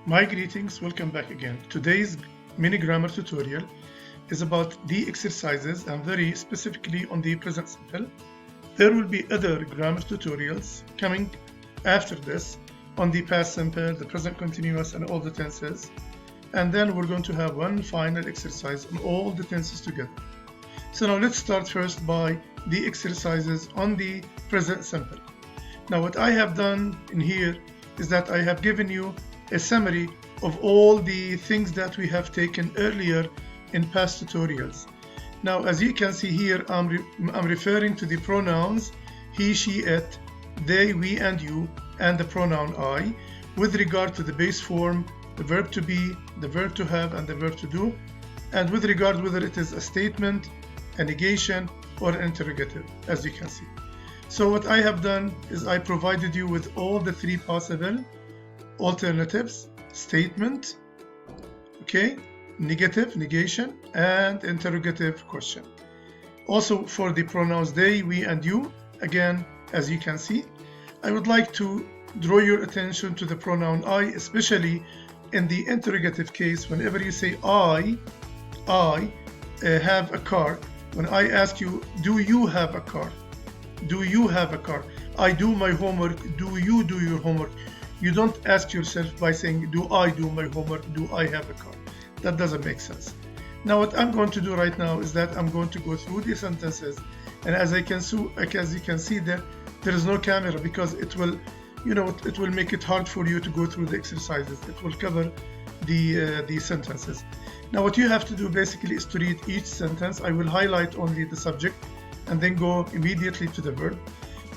My greetings, welcome back again. Today's mini grammar tutorial is about the exercises and very specifically on the present simple. There will be other grammar tutorials coming after this on the past simple, the present continuous and all the tenses. And then we're going to have one final exercise on all the tenses together. So now let's start first by the exercises on the present simple. Now what I have done in here is that I have given you a summary of all the things that we have taken earlier in past tutorials. Now, as you can see here, I'm referring to the pronouns he, she, it, they, we, and you, and the pronoun I, with regard to the base form, the verb to be, the verb to have, and the verb to do, and with regard whether it is a statement, a negation, or an interrogative, as you can see. So what I have done is I provided you with all the three possible alternatives: statement, okay, negative, negation, and interrogative question. Also for the pronouns they, we, and you, again, as you can see, I would like to draw your attention to the pronoun I, especially in the interrogative case. Whenever you say I have a car, when I ask you, do you have a car? Do you have a car? I do my homework. Do you do your homework? You don't ask yourself by saying, do I do my homework? Do I have a car? That doesn't make sense. Now what I'm going to do right now is that I'm going to go through the sentences, and as you can see there is no camera because it will make it hard for you to go through the exercises. It will cover the sentences. Now what you have to do basically is to read each sentence. I will highlight only the subject and then go immediately to the verb.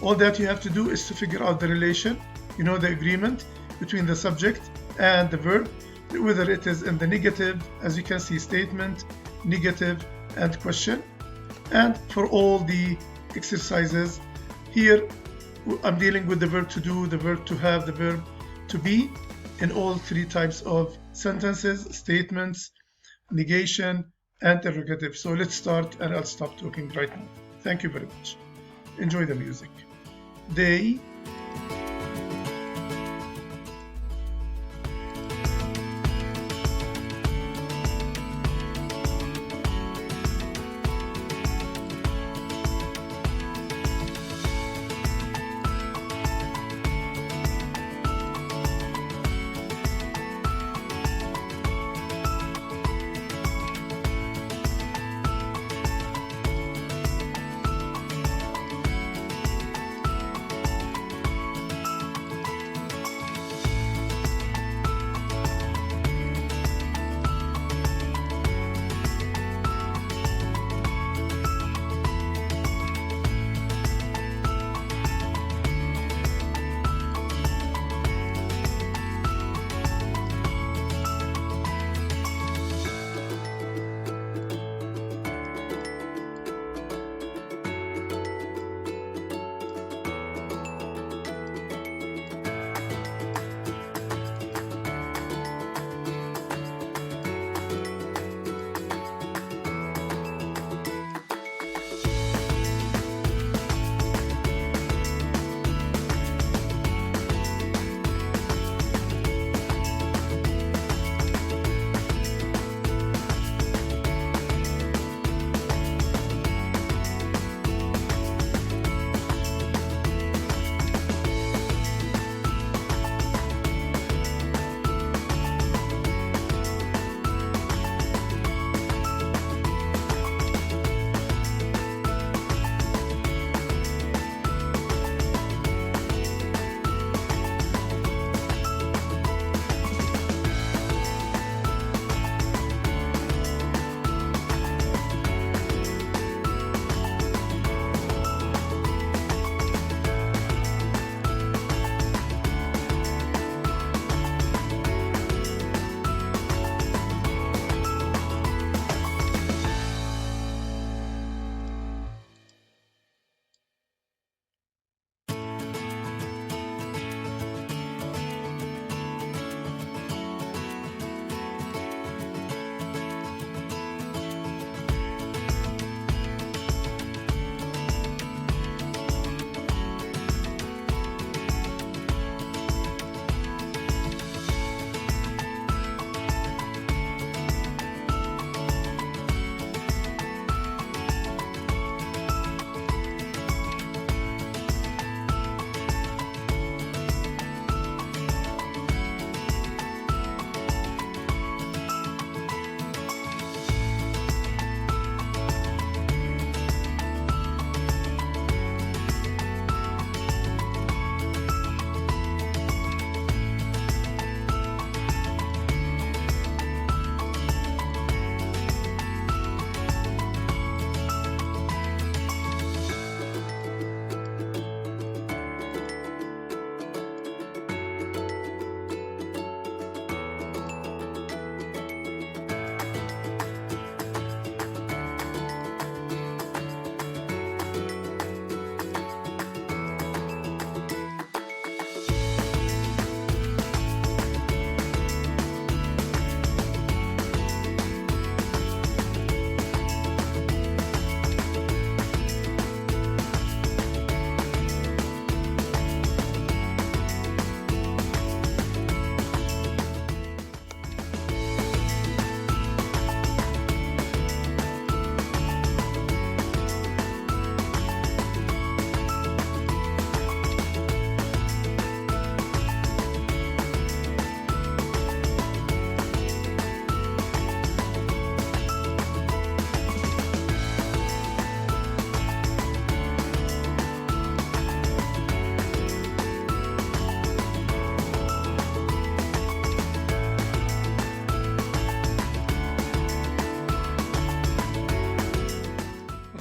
All that you have to do is to figure out the relation, the agreement between the subject and the verb, whether it is in the negative, as you can see, statement, negative, and question. And for all the exercises here, I'm dealing with the verb to do, the verb to have, the verb to be in all three types of sentences: statements, negation, and interrogative. So let's start, and I'll stop talking right now. Thank you very much. Enjoy the music. They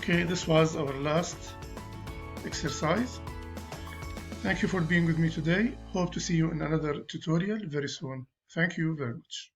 Okay, this was our last exercise. Thank you for being with me today. Hope to see you in another tutorial very soon. Thank you very much.